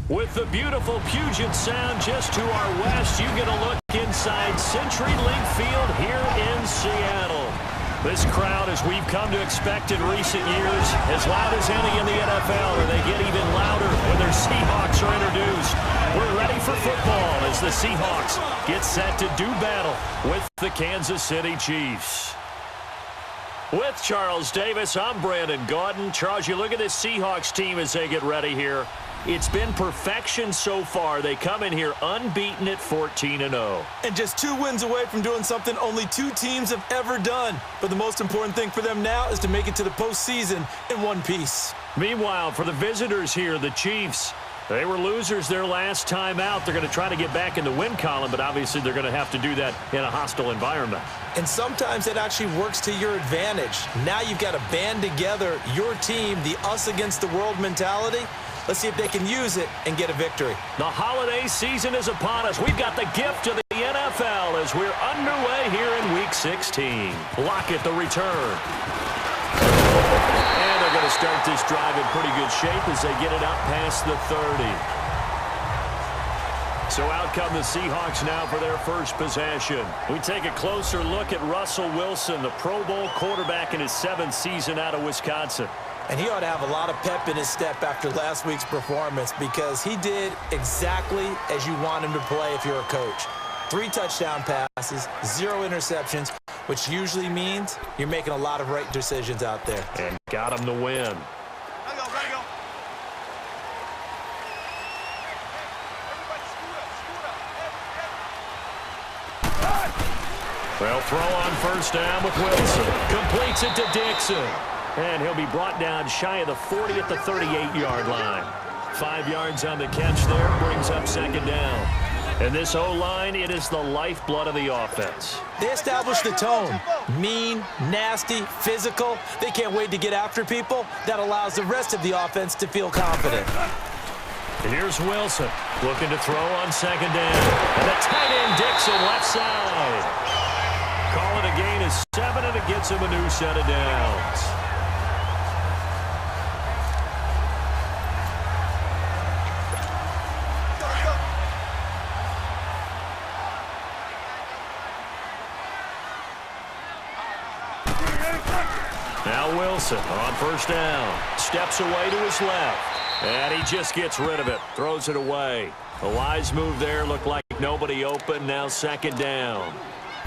With the beautiful Puget Sound just to our west, you get a look inside CenturyLink Field here in Seattle. This crowd, as we've come to expect in recent years, as loud as any in the NFL, and they get even louder when their Seahawks are introduced. We're ready for football as the Seahawks get set to do battle with the Kansas City Chiefs. With Charles Davis, I'm Brandon Gaudin. Charles, you look at this Seahawks team as they get ready here. It's been perfection so far. They come in here unbeaten at 14-0. And just 2 wins away from doing something only 2 teams have ever done. But the most important thing for them now is to make it to the postseason in one piece. Meanwhile, for the visitors here, the Chiefs, they were losers their last time out. They're going to try to get back in the win column, but obviously they're going to have to do that in a hostile environment. And sometimes it actually works to your advantage. Now you've got to band together your team, the us against the world mentality. Let's see if they can use it and get a victory. The holiday season is upon us. We've got the gift of the NFL as we're underway here in Week 16. Lockett the return. And they're going to start this drive in pretty good shape as they get it out past the 30. So out come the Seahawks now for their first possession. We take a closer look at Russell Wilson, the Pro Bowl quarterback in his 7th season out of Wisconsin. And he ought to have a lot of pep in his step after last week's performance because he did exactly as you want him to play if you're a coach. 3 touchdown passes, 0 interceptions, which usually means you're making a lot of right decisions out there. And got him the win. Well, throw on first down with Wilson. Completes it to Dixon. And he'll be brought down shy of the 40 at the 38-yard line. 5 yards on the catch there, brings up second down. And this O-line, it is the lifeblood of the offense. They established the tone. Mean, nasty, physical. They can't wait to get after people. That allows the rest of the offense to feel confident. Here's Wilson looking to throw on second down. And the tight end Dixon left side. Call it a gain of 7, and it gets him a new set of downs. Now Wilson on first down. Steps away to his left. And he just gets rid of it. Throws it away. A wise move there. Looked like nobody open. Now second down.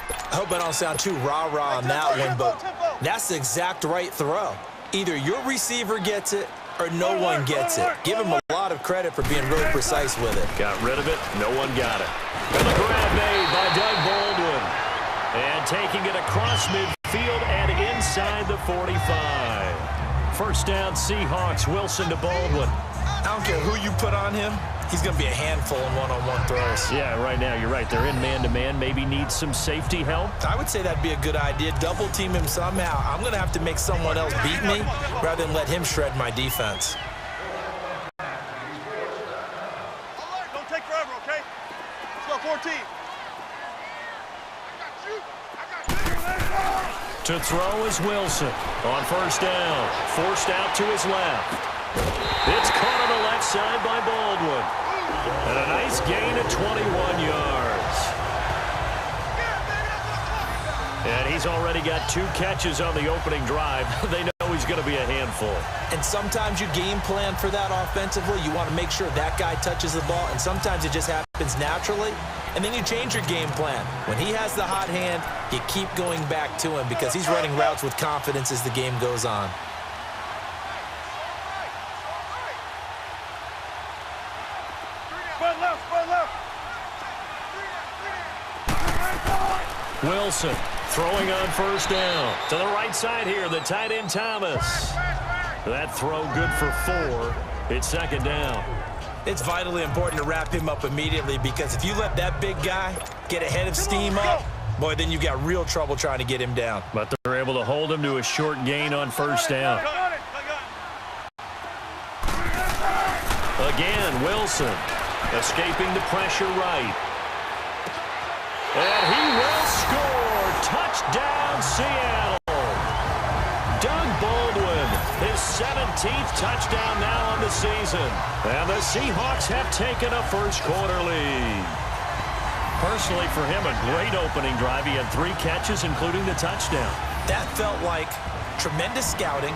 I hope I don't sound too rah-rah on that one, but that's the exact right throw. Either your receiver gets it or no one gets it. Give him a lot of credit for being really precise with it. Got rid of it. No one got it. And the grab made by Doug Baldwin. And taking it across midfield and inside the 45. First down, Seahawks. Wilson to Baldwin. I don't care who you put on him. He's going to be a handful in one-on-one throws. Yeah, right now, you're right. They're in man-to-man. Maybe needs some safety help. I would say that'd be a good idea. Double-team him somehow. I'm going to have to make someone else beat me rather than let him shred my defense. Don't take forever, okay? Let's go, 14. To throw is Wilson on first down. Forced out to his left. It's caught on the left side by Baldwin. And a nice gain of 21 yards. And he's already got 2 catches on the opening drive. They know he's going to be a handful. And sometimes you game plan for that offensively. You want to make sure that guy touches the ball, and sometimes it just happens naturally. And then you change your game plan. When he has the hot hand, you keep going back to him because he's running routes with confidence as the game goes on. Wilson throwing on first down. To the right side here, the tight end Thomas. That throw good for 4. It's second down. It's vitally important to wrap him up immediately because if you let that big guy get ahead of steam up, boy, then you've got real trouble trying to get him down. But they're able to hold him to a short gain on first down. Again, Wilson escaping the pressure right. And he will score. Touchdown, Seattle. Doug Baldwin, his 17th touchdown now on the season. And the Seahawks have taken a first-quarter lead. Personally, for him, a great opening drive. He had 3 catches, including the touchdown. That felt like tremendous scouting,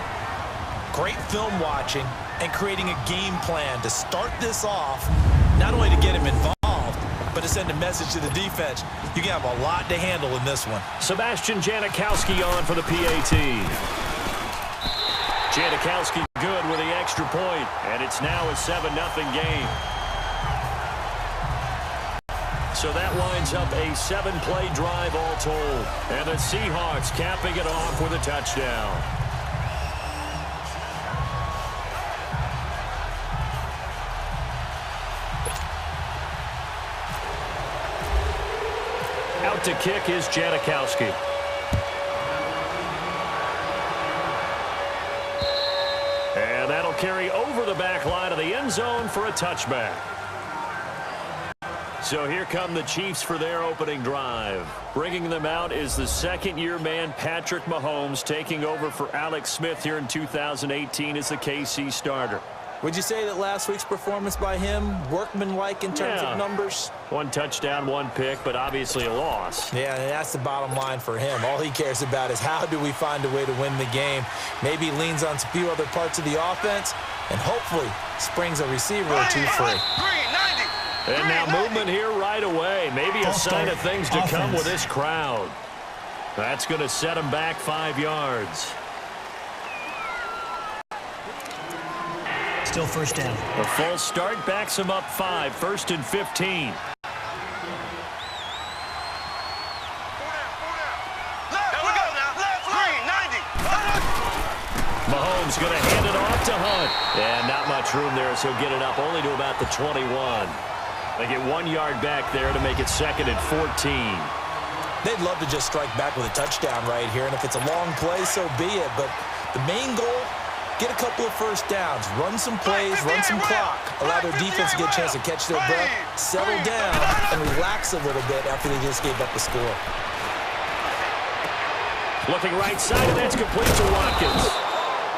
great film watching, and creating a game plan to start this off, not only to get him involved, but to send a message to the defense. You can have a lot to handle in this one. Sebastian Janikowski on for the PAT. Janikowski good with the extra point, and it's now a 7-0 game. So that winds up a 7-play drive all told. And the Seahawks capping it off with a touchdown. Out to kick is Janikowski. And that'll carry over the back line of the end zone for a touchback. So here come the Chiefs for their opening drive. Bringing them out is the second-year man Patrick Mahomes, taking over for Alex Smith here in 2018 as the KC starter. Would you say that last week's performance by him, workmanlike in terms of numbers? 1 touchdown, 1 pick, but obviously a loss. Yeah, and that's the bottom line for him. All he cares about is how do we find a way to win the game. Maybe leans on a few other parts of the offense, and hopefully springs a receiver or 2 free. And now movement here right away. Maybe a sign of things to come with this crowd. That's going to set him back 5 yards. Still first down. A full start backs him up 5, 1st and 15. Mahomes going to hand it off to Hunt. And not much room there, so he'll get it up only to about the 21. They get 1 yard back there to make it 2nd and 14. They'd love to just strike back with a touchdown right here, and if it's a long play, so be it. But the main goal, get a couple of first downs, run some plays, run some clock, allow their defense to get a chance to catch their breath, settle down, and relax a little bit after they just gave up the score. Looking right side, and that's complete to Watkins.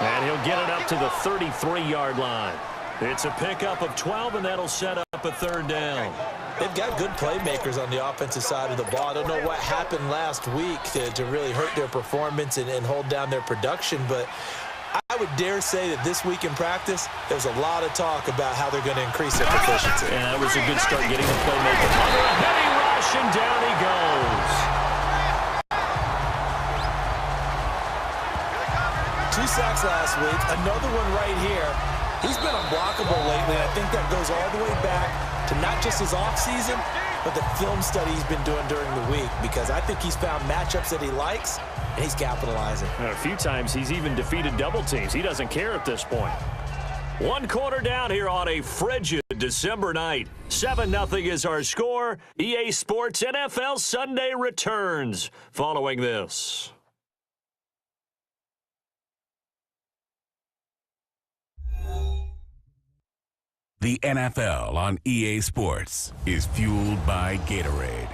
And he'll get it up to the 33-yard line. It's a pickup of 12, and that'll set up a 3rd down. They've got good playmakers on the offensive side of the ball. I don't know what happened last week to really hurt their performance and hold down their production, but I would dare say that this week in practice, there's a lot of talk about how they're going to increase their proficiency. And that was a good start getting the playmaker. Under a heavy rush, and down he goes. 2 sacks last week, another one right here. He's been unblockable lately, and I think that goes all the way back to not just his offseason, but the film study he's been doing during the week, because I think he's found matchups that he likes, and he's capitalizing. And a few times he's even defeated double teams. He doesn't care at this point. 1 quarter down here on a frigid December night. 7-0 is our score. EA Sports NFL Sunday returns following this. The NFL on EA Sports is fueled by Gatorade.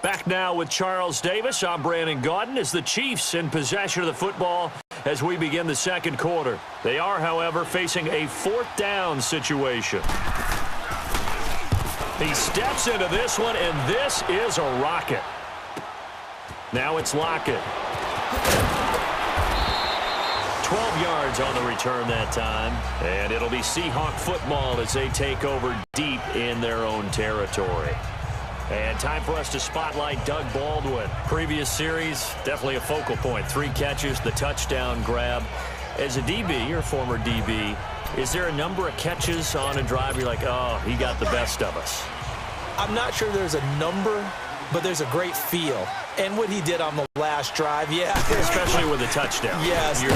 Back now with Charles Davis. I'm Brandon Gaudin as the Chiefs in possession of the football as we begin the 2nd quarter. They are, however, facing a 4th down situation. He steps into this one, and this is a rocket. Now it's Lockett. 12 yards on the return that time, and it'll be Seahawk football as they take over deep in their own territory. And time for us to spotlight Doug Baldwin. Previous series, definitely a focal point. 3 catches, the touchdown grab. As a DB, or former DB, is there a number of catches on a drive you're like, oh, he got the best of us? I'm not sure there's a number, but there's a great feel. And what he did on the last drive, yeah. Especially with a touchdown. Yes, you're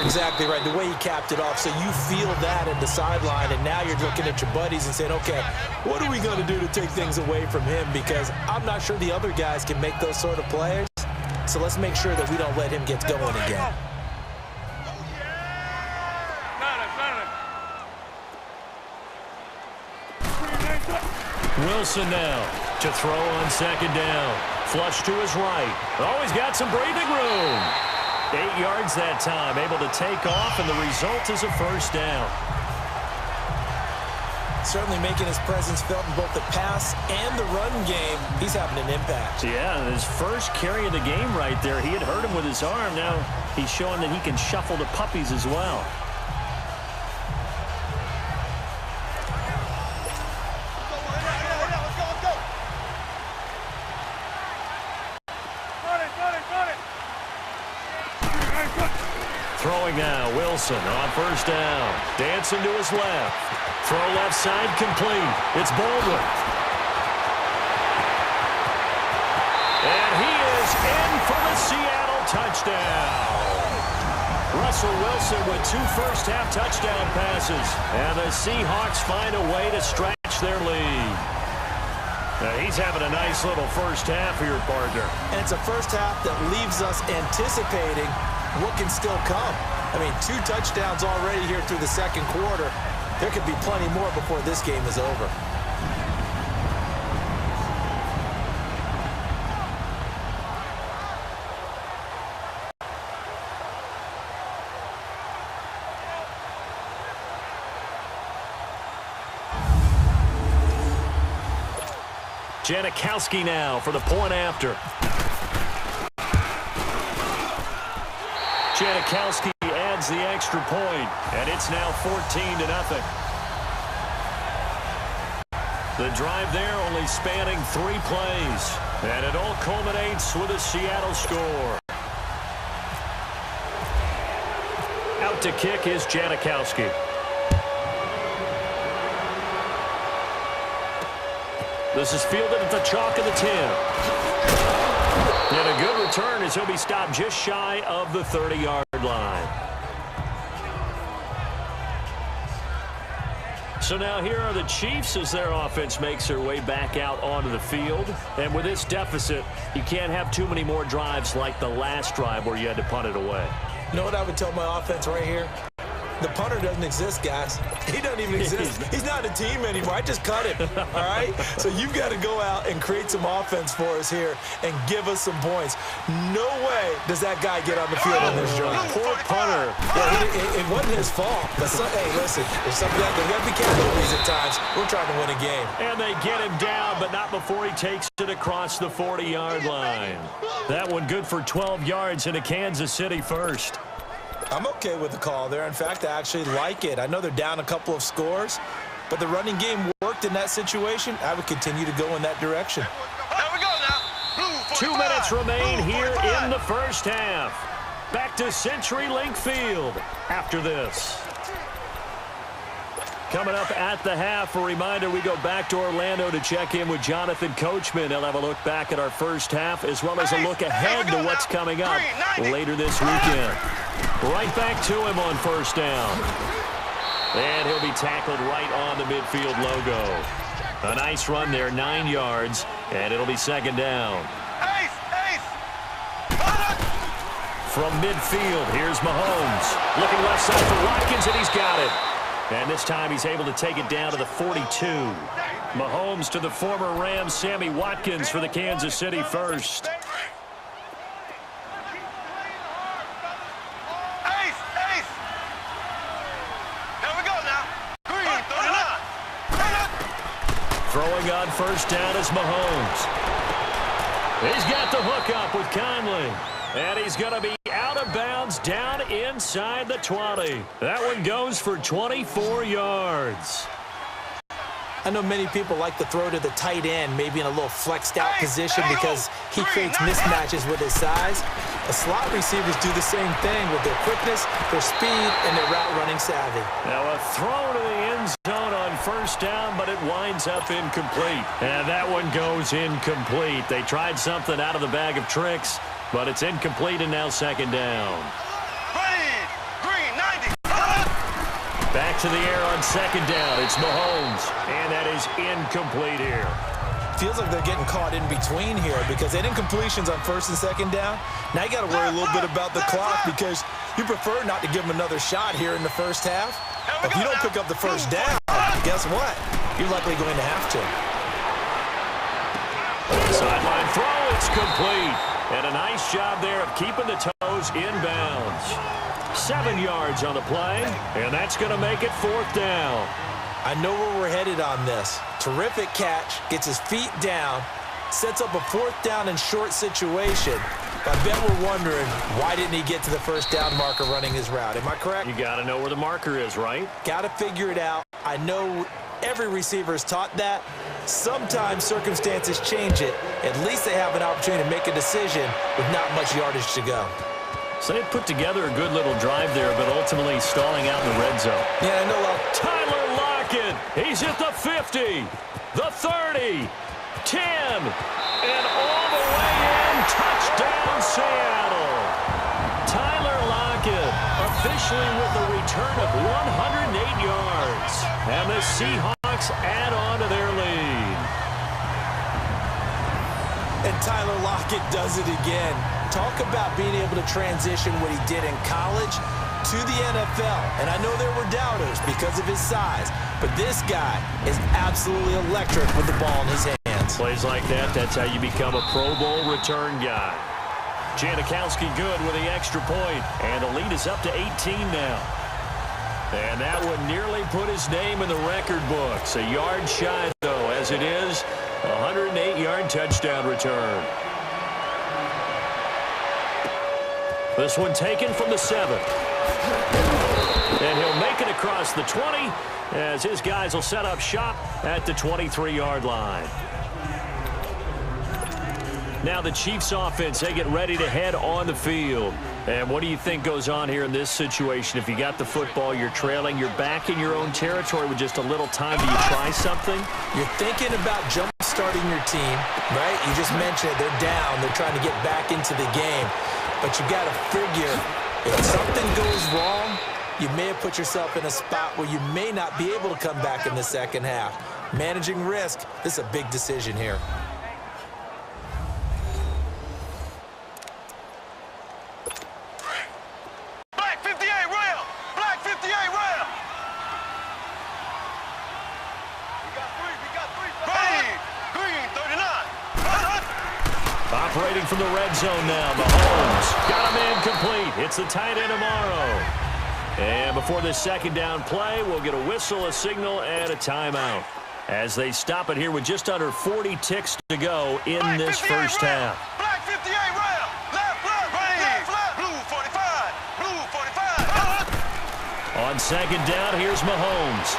exactly right. The way he capped it off, so you feel that at the sideline, and now you're looking at your buddies and saying, okay, what are we going to do to take things away from him? Because I'm not sure the other guys can make those sort of plays. So let's make sure that we don't let him get going again. Wilson now to throw on 2nd down. Flush to his right. Oh, he's got some breathing room. 8 yards that time, able to take off, and the result is a first down. Certainly making his presence felt in both the pass and the run game. He's having an impact. Yeah, his first carry of the game right there. He had hurt him with his arm. Now he's showing that he can shuffle the puppies as well. Throwing now, Wilson on first down. Dancing to his left. Throw left side complete. It's Baldwin. And he is in for the Seattle touchdown. Russell Wilson with 2 first-half touchdown passes. And the Seahawks find a way to stretch their lead. Now he's having a nice little first half here, partner. And it's a first half that leaves us anticipating what can still come. I mean, 2 touchdowns already here through the second quarter. There could be plenty more before this game is over. Janikowski now for the point after. Janikowski adds the extra point, and it's now 14-0. The drive there only spanning 3 plays, and it all culminates with a Seattle score. Out to kick is Janikowski. This is fielded at the chalk of the 10. And a good return as he'll be stopped just shy of the 30-yard line. So now here are the Chiefs as their offense makes their way back out onto the field. And with this deficit, you can't have too many more drives like the last drive where you had to punt it away. You know what I would tell my offense right here? The punter doesn't exist, guys. He doesn't even exist. He's not a team anymore. I just cut him, all right? So you've got to go out and create some offense for us here and give us some points. No way does that guy get on the field on this drive. Poor punter. Yeah, it wasn't his fault. But hey, listen, there's something there's got to be casualties at times. We're trying to win a game. And they get him down, but not before he takes it across the 40-yard line. That one good for 12 yards into Kansas City first. I'm okay with the call there. In fact, I actually like it. I know they're down a couple of scores, but the running game worked in that situation. I would continue to go in that direction. There we go now. 2 minutes remain here in the first half. Back to CenturyLink Field after this. Coming up at the half, a reminder, we go back to Orlando to check in with Jonathan Coachman. He'll have a look back at our first half as well as a look ahead to what's coming up later this weekend. Right back to him on first down. And he'll be tackled right on the midfield logo. A nice run there, 9 yards, and it'll be second down. From midfield, here's Mahomes. Looking left side for Watkins, and he's got it. And this time he's able to take it down to the 42. Mahomes to the former Rams, Sammy Watkins for the Kansas City first. Throwing on first down is Mahomes. He's got the hook up with Conley. And he's going to be out of bounds down inside the 20. That one goes for 24 yards. I know many people like to throw to the tight end, maybe in a little flexed out position because he creates mismatches with his size. The slot receivers do the same thing with their quickness, their speed, and their route running savvy. Now a throw to the end zone on first down, but it winds up incomplete. And that one goes incomplete. They tried something out of the bag of tricks, but it's incomplete and now second down. Back to the air on second down. It's Mahomes, and that is incomplete here. Feels like they're getting caught in between here because they didn't completions on first and second down. Now you got to worry a little bit about the clock because you prefer not to give them another shot here in the first half. If you don't pick up the first down, guess what? You're likely going to have to. Sideline throw, it's complete. And a nice job there of keeping the toes goes inbounds. 7 yards on the play, and that's going to make it 4th down. I know where we're headed on this. Terrific catch, gets his feet down, sets up a 4th down and short situation. I bet we're wondering, why didn't he get to the first down marker running his route? Am I correct? You got to know where the marker is, right? Got to figure it out. I know every receiver is taught that. Sometimes circumstances change it. At least they have an opportunity to make a decision with not much yardage to go. So they put together a good little drive there, but ultimately stalling out in the red zone. Yeah, I know. Tyler Lockett, he's at the 50, the 30, 10, and all the way in. Touchdown, Seattle. Tyler Lockett officially with a return of 108 yards. And the Seahawks add on to their lead. And Tyler Lockett does it again. Talk about being able to transition what he did in college to the NFL. And I know there were doubters because of his size, but this guy is absolutely electric with the ball in his hands. Plays like that, that's how you become a Pro Bowl return guy. Janikowski good with the extra point, and the lead is up to 18 now. And that would nearly put his name in the record books. A yard shy, though, as it is a 108-yard touchdown return. This one taken from the 7. And he'll make it across the 20 as his guys will set up shop at the 23-yard line. Now the Chiefs offense, they get ready to head on the field. And what do you think goes on here in this situation? If you got the football, you're trailing, you're back in your own territory with just a little time. Do you try something? You're thinking about jump-starting your team, right? You just mentioned it. They're down. They're trying to get back into the game. But you got to figure, if something goes wrong, you may have put yourself in a spot where you may not be able to come back in the second half. Managing risk, this is a big decision here. Black 58 rail! Black 58 rail! We got three. Green 39. Operating from the red zone now, Mahomes got a man complete. It's the tight end tomorrow. And before this second down play, we'll get a whistle, a signal, and a timeout as they stop it here with just under 40 ticks to go in this first half. Black 58 rail! Left, blue 45, blue 45. On second down, here's Mahomes.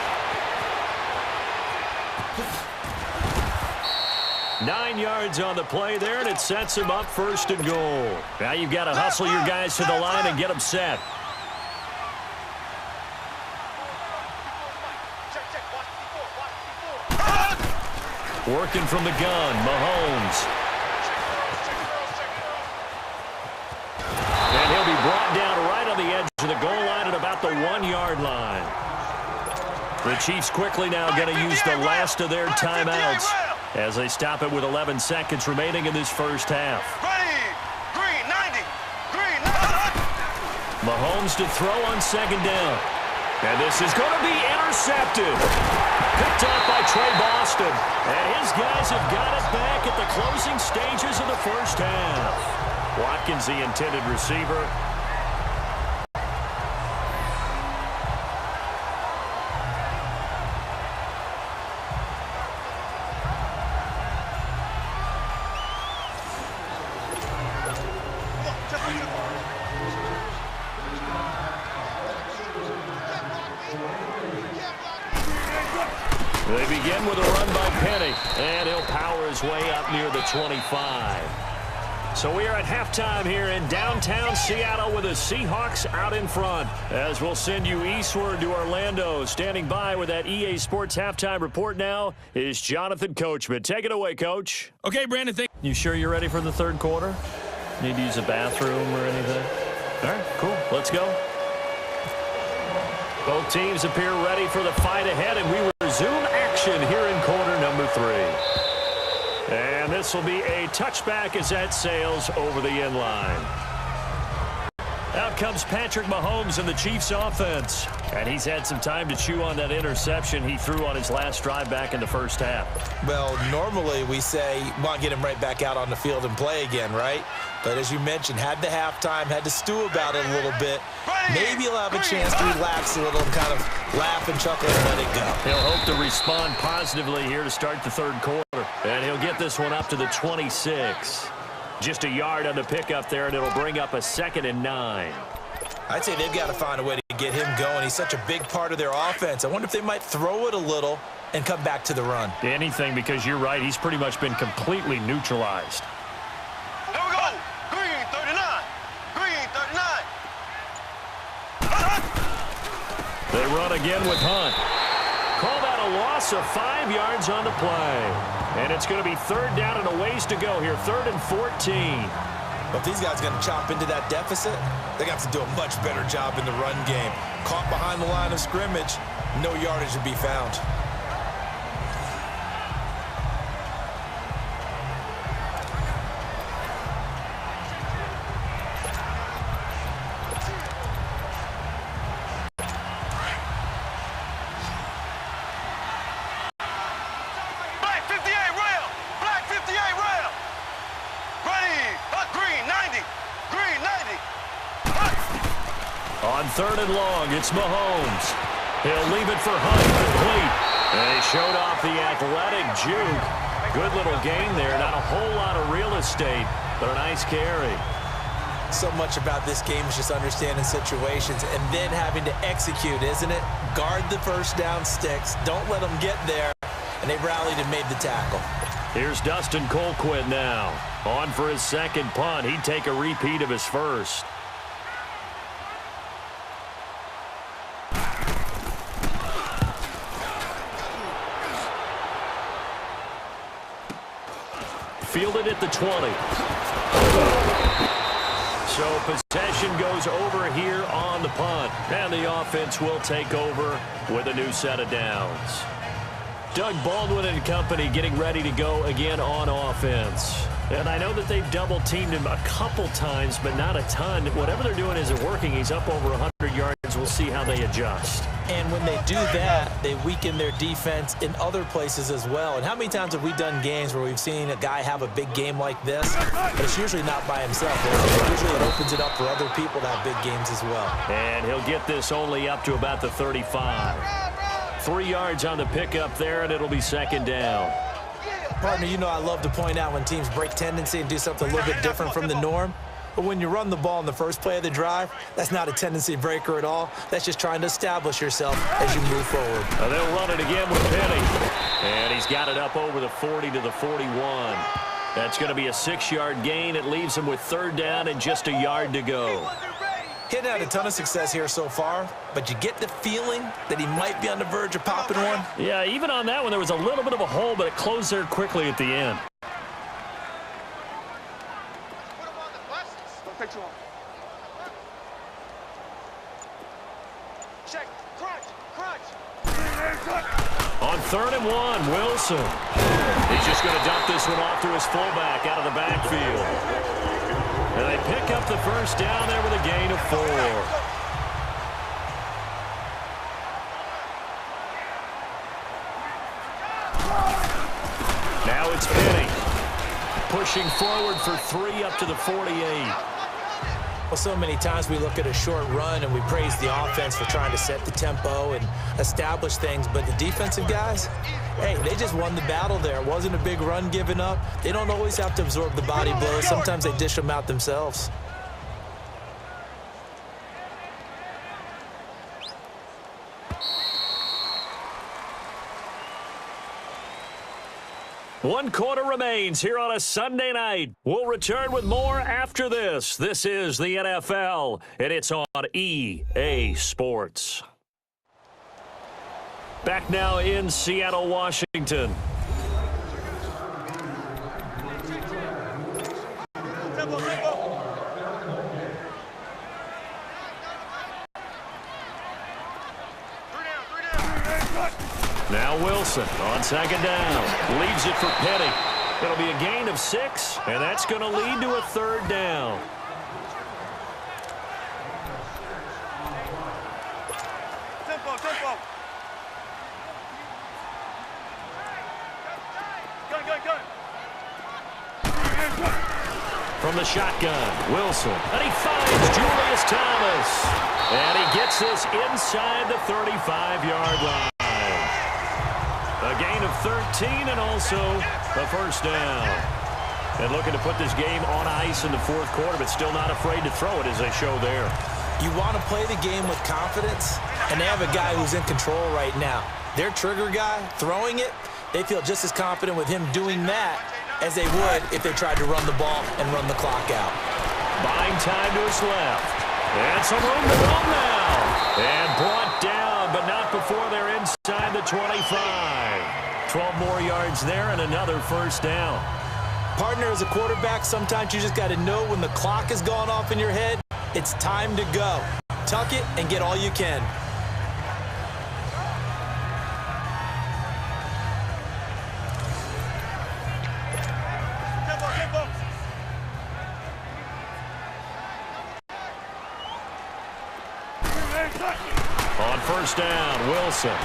9 yards on the play there, and it sets him up 1st and goal. Now you've got to hustle your guys to the line and get them set. Working from the gun, Mahomes. And he'll be brought down right on the edge of the goal line at about the 1-yard line. The Chiefs quickly now going to use the last of their timeouts as they stop it with 11 seconds remaining in this first half. Green 90. Mahomes to throw on second down. And this is going to be intercepted. Picked up by Trey Boston. And his guys have got it back at the closing stages of the first half. Watkins, the intended receiver. They begin with a run by Penny, and he'll power his way up near the 25. So we are at halftime here in downtown Seattle with the Seahawks out in front. As we'll send you eastward to Orlando. Standing by with that EA Sports halftime report now is Jonathan Coachman. Take it away, Coach. Okay, Brandon, You sure you're ready for the third quarter? Need to use a bathroom or anything? All right, cool. Let's go. Both teams appear ready for the fight ahead, and we resume action here in quarter number 3. And this will be a touchback as that sails over the end line. Out comes Patrick Mahomes in the Chiefs offense. And he's had some time to chew on that interception he threw on his last drive back in the first half. Well, normally we say, want to get him right back out on the field and play again, right? But as you mentioned, had the halftime, had to stew about it a little bit. Maybe he'll have a chance to relax a little and kind of laugh and chuckle and let it go. He'll hope to respond positively here to start the third quarter. And he'll get this one up to the 26. Just a yard on the pickup there, and it'll bring up a 2nd and 9. I'd say they've got to find a way to get him going. He's such a big part of their offense. I wonder if they might throw it a little and come back to the run. Anything, because you're right. He's pretty much been completely neutralized. Here we go. Green, 39. Green, 39. They run again with Hunt. Call that a loss of 5 yards on the play. And it's going to be 3rd down and a ways to go here. 3rd and 14. But if these guys are going to chop into that deficit, they got to do a much better job in the run game. Caught behind the line of scrimmage, no yardage to be found. On 3rd and long, it's Mahomes. He'll leave it for Hunt, complete. And he showed off the athletic juke. Good little gain there. Not a whole lot of real estate, but a nice carry. So much about this game is just understanding situations and then having to execute, isn't it? Guard the first down sticks. Don't let them get there. And they rallied and made the tackle. Here's Dustin Colquitt now. On for his 2nd punt. He'd take a repeat of his first. Fielded at the 20. So possession goes over here on the punt. And the offense will take over with a new set of downs. Doug Baldwin and company getting ready to go again on offense. And I know that they've double-teamed him a couple times, but not a ton. Whatever they're doing isn't working. He's up over 100 yards. We'll see how they adjust. And when they do that, they weaken their defense in other places as well. And how many times have we done games where we've seen a guy have a big game like this, but it's usually not by himself. Usually it opens it up for other people to have big games as well. And he'll get this only up to about the 35. 3 yards on the pickup there, and it'll be 2nd down. Partner, you know I love to point out when teams break tendency and do something a little bit different from the norm. But when you run the ball in the first play of the drive, that's not a tendency breaker at all. That's just trying to establish yourself as you move forward. They'll run it again with Penny. And he's got it up over the 40 to the 41. That's going to be a 6-yard gain. It leaves him with 3rd down and just a yard to go. Hitting had a ton of success here so far, but you get the feeling that he might be on the verge of popping one. Yeah, even on that one, there was a little bit of a hole, but it closed there quickly at the end. Check. Crunch. Crunch. On 3rd and 1, Wilson. He's just going to dump this one off to his fullback out of the backfield. And they pick up the first down there with a gain of 4. Now it's Penny. Pushing forward for 3 up to the 48. Well, so many times we look at a short run and we praise the offense for trying to set the tempo and establish things, but the defensive guys, hey, they just won the battle there. It wasn't a big run given up. They don't always have to absorb the body blows. Sometimes they dish them out themselves. One quarter remains here on a Sunday night. We'll return with more after this. This is the NFL, and it's on EA Sports. Back now in Seattle, Washington. Tempo, tempo. Now Wilson on 2nd down. Leaves it for Penny. It'll be a gain of 6, and that's going to lead to a 3rd down. From the shotgun, Wilson. And he finds Julius Thomas. And he gets this inside the 35-yard line. A gain of 13 and also a first down. And looking to put this game on ice in the fourth quarter, but still not afraid to throw it as they show there. You want to play the game with confidence, and they have a guy who's in control right now. Their trigger guy, throwing it, they feel just as confident with him doing that as they would if they tried to run the ball and run the clock out. Buying time to his left. And some room to go now. And brought down, but not before they're inside the 25. 12 more yards there and another first down. Partner, as a quarterback, sometimes you just got to know when the clock has gone off in your head, it's time to go. Tuck it and get all you can. On first down, Wilson.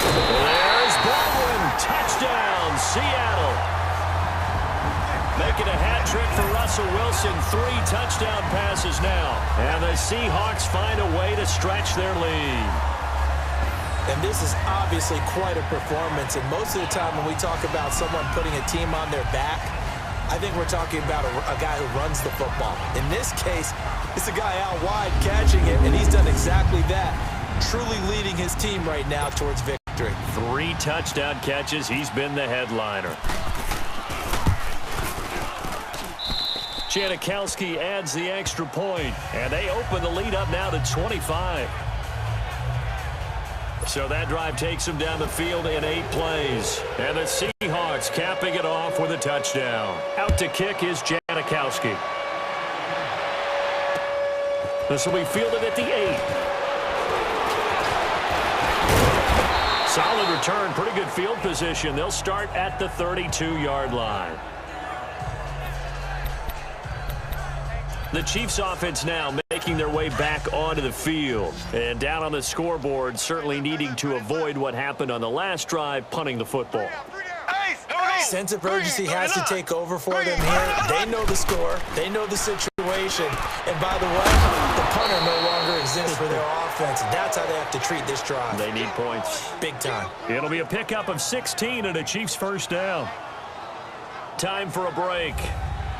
There's Baldwin. Touchdown, Seattle. Making a hat trick for Russell Wilson. 3 touchdown passes now. And the Seahawks find a way to stretch their lead. And this is obviously quite a performance. And most of the time when we talk about someone putting a team on their back, I think we're talking about a guy who runs the football. In this case, it's a guy out wide catching it, and he's done exactly that, truly leading his team right now towards victory. 3 touchdown catches. He's been the headliner. Janikowski adds the extra point, and they open the lead up now to 25. So that drive takes them down the field in 8 plays. And the Seahawks capping it off with a touchdown. Out to kick is Janikowski. This will be fielded at the 8. Solid return, pretty good field position. They'll start at the 32-yard line. The Chiefs offense now making their way back onto the field. And down on the scoreboard, certainly needing to avoid what happened on the last drive, punting the football. Sense of urgency has to take over for them here. They know the score. They know the situation. And by the way, the punter no longer exists for their offense. And that's how they have to treat this drive. They need points. Big time. It'll be a pickup of 16 and a Chiefs first down. Time for a break.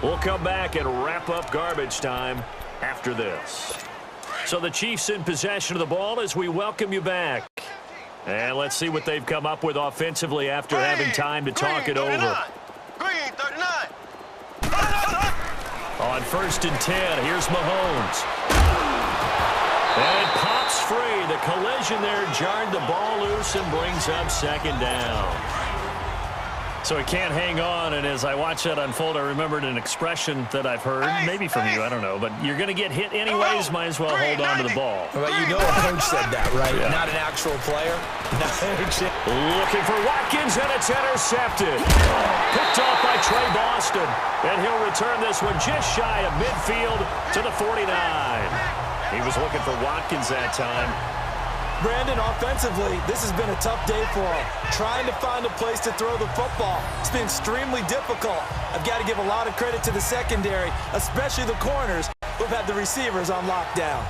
We'll come back and wrap up garbage time after this. So the Chiefs in possession of the ball as we welcome you back. And let's see what they've come up with offensively after having time to talk it over. Green, 39. On 1st and 10, here's Mahomes. And it pops free. The collision there jarred the ball loose and brings up second down. So he can't hang on, and as I watch that unfold, I remembered an expression that I've heard, maybe from you, I don't know, but you're going to get hit anyways, might as well hold on to the ball. Well, you know a coach said that, right? Yeah. Not an actual player. Looking for Watkins, and it's intercepted. Picked off by Trey Boston, and he'll return this one just shy of midfield to the 49. He was looking for Watkins that time. Brandon, offensively, this has been a tough day for him. Trying to find a place to throw the football. It's been extremely difficult. I've got to give a lot of credit to the secondary, especially the corners, who've had the receivers on lockdown.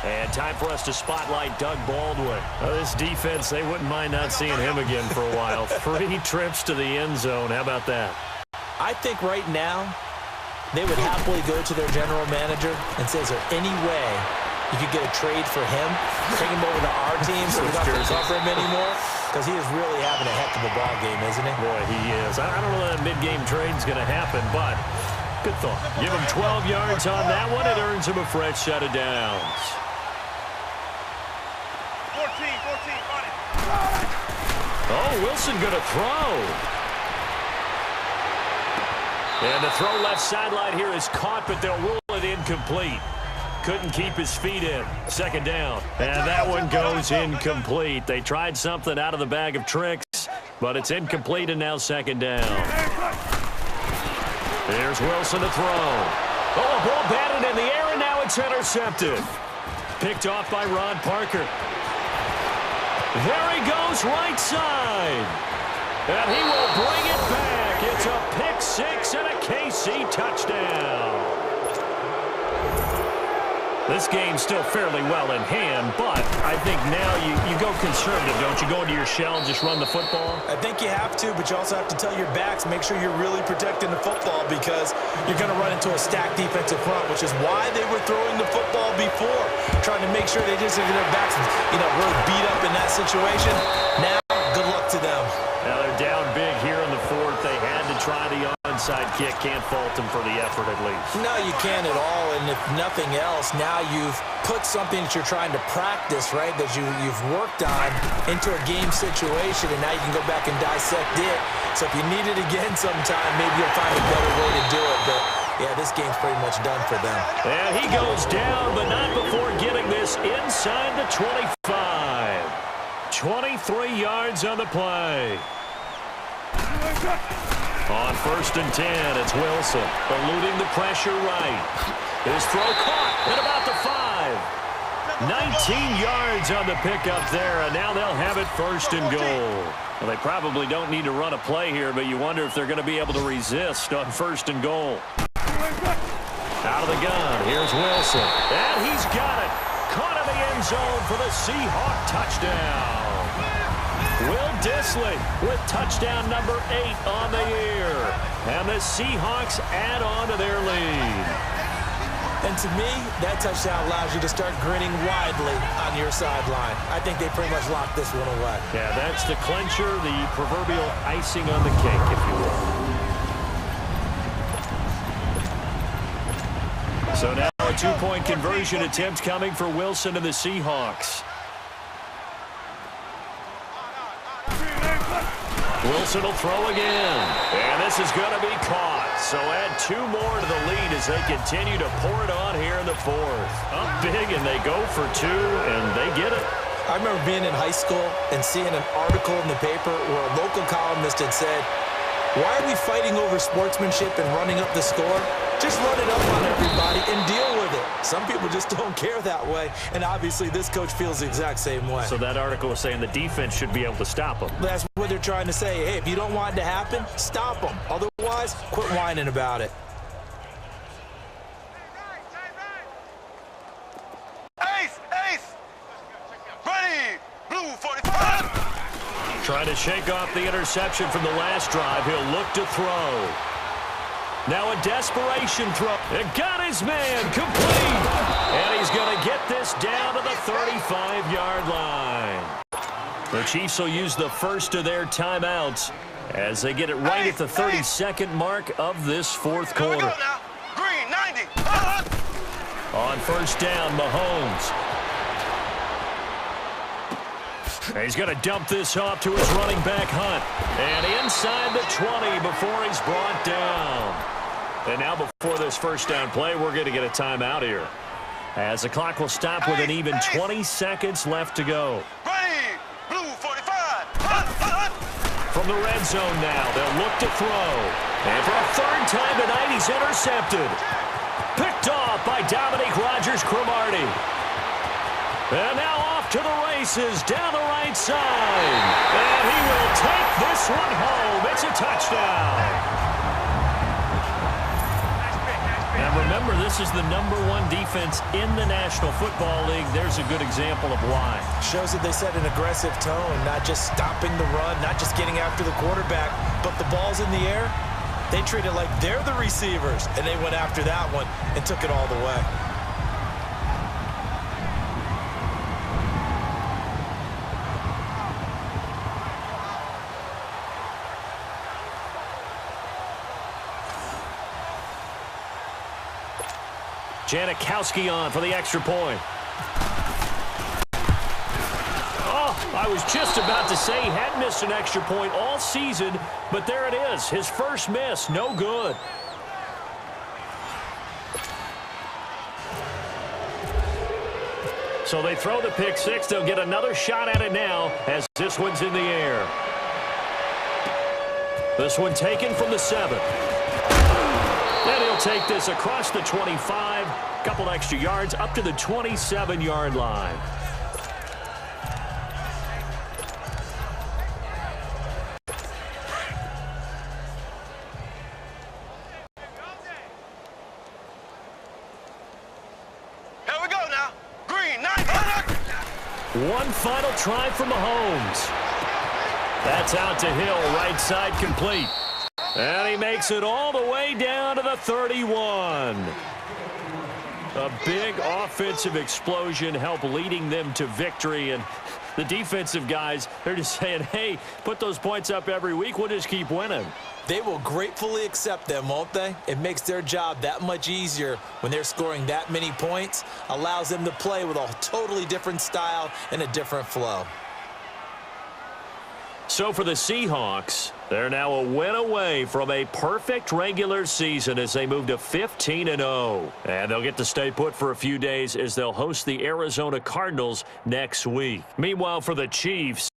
And time for us to spotlight Doug Baldwin. This defense, they wouldn't mind not seeing him again for a while. 3 trips to the end zone. How about that? I think right now, they would happily go to their general manager and say, is there any way you could get a trade for him? Bring him over to our team so we don't have to cover him anymore? Because he is really having a heck of a ball game, isn't he? Boy, he is. I don't know that mid-game trade's going to happen, but good thought. Give him 12 yards on that one. It earns him a fresh set of downs. 14, on it. Oh, Wilson going to throw. And the throw left sideline here is caught, but they'll rule it incomplete. Couldn't keep his feet in. Second down. And that one goes incomplete. They tried something out of the bag of tricks, but it's incomplete and now second down. There's Wilson to throw. Oh, a ball batted in the air, and now it's intercepted. Picked off by Ron Parker. There he goes right side. And he will bring it back. It's a pick six and a KC touchdown. This game's still fairly well in hand, but I think now you go conservative, don't you? Go into your shell and just run the football? I think you have to, but you also have to tell your backs, make sure you're really protecting the football because you're going to run into a stacked defensive front, which is why they were throwing the football before, trying to make sure they just get their backs, really beat up in that situation. Now, good luck to them. Now they're down big here in the fourth. They had to try the onside kick. Can't fault them for the effort at least. No, you can't at all. And if nothing else, now you've put something that you're trying to practice, right, that you've worked on into a game situation, and now you can go back and dissect it. So if you need it again sometime, maybe you'll find a better way to do it. But, yeah, this game's pretty much done for them. And he goes down, but not before getting this inside the 25. 23 yards on the play. On 1st and 10, it's Wilson eluding the pressure right. His throw caught at about the 5. 19 yards on the pickup there, and now they'll have it 1st and goal. Well, they probably don't need to run a play here, but you wonder if they're going to be able to resist on 1st and goal. Out of the gun, here's Wilson. And he's got it. Caught in the end zone for the Seahawk touchdown. Will Dissly with touchdown number 8 on the year. And the Seahawks add on to their lead. And to me, that touchdown allows you to start grinning widely on your sideline. I think they pretty much locked this one away. Yeah, that's the clincher, the proverbial icing on the cake, if you will. So now a 2-point conversion attempt coming for Wilson and the Seahawks. Wilson will throw again. And this is going to be caught. So add 2 more to the lead as they continue to pour it on here in the 4th. Up big, and they go for 2, and they get it. I remember being in high school and seeing an article in the paper where a local columnist had said, "Why are we fighting over sportsmanship and running up the score? Just run it up on everybody and deal with it." Some people just don't care that way, and obviously this coach feels the exact same way. So that article is saying the defense should be able to stop them. That's what they're trying to say. Hey, if you don't want it to happen, stop them. Otherwise, quit whining about it. Ace! Ace! Ready! Blue 45! Trying to shake off the interception from the last drive. He'll look to throw. Now a desperation throw. It got his man complete. And he's going to get this down to the 35-yard line. The Chiefs will use the first of their timeouts as they get it right at the 32nd mark of this 4th quarter. Here we go now. Green, 90. On 1st down, Mahomes. He's going to dump this off to his running back, Hunt. And inside the 20 before he's brought down. And now before this 1st down play, we're going to get a timeout here. As the clock will stop with an even 20 seconds left to go. Ready! Blue 45. From the red zone now, they'll look to throw. And for a 3rd time tonight, he's intercepted. Picked off by Dominique Rodgers-Cromartie. And now off to the races down the right side. And he will take this one home. It's a touchdown. And remember, this is the #1 defense in the National Football League. There's a good example of why. Shows that they set an aggressive tone, not just stopping the run, not just getting after the quarterback, but the ball's in the air. They treat it like they're the receivers, and they went after that one and took it all the way. Janikowski on for the extra point. Oh, I was just about to say he had missed an extra point all season, but there it is. His first miss, no good. So they throw the pick six. They'll get another shot at it now as this one's in the air. This one taken from the 7. And he'll take this across the 25, couple extra yards up to the 27-yard line. One final try from Mahomes. That's out to Hill, right side complete. And he makes it all the way down to the 31. A big offensive explosion helped leading them to victory. And the defensive guys, they're just saying, hey, put those points up every week. We'll just keep winning. They will gratefully accept them, won't they? It makes their job that much easier when they're scoring that many points. Allows them to play with a totally different style and a different flow. So for the Seahawks, they're now a win away from a perfect regular season as they move to 15-0. And they'll get to stay put for a few days as they'll host the Arizona Cardinals next week. Meanwhile, for the Chiefs,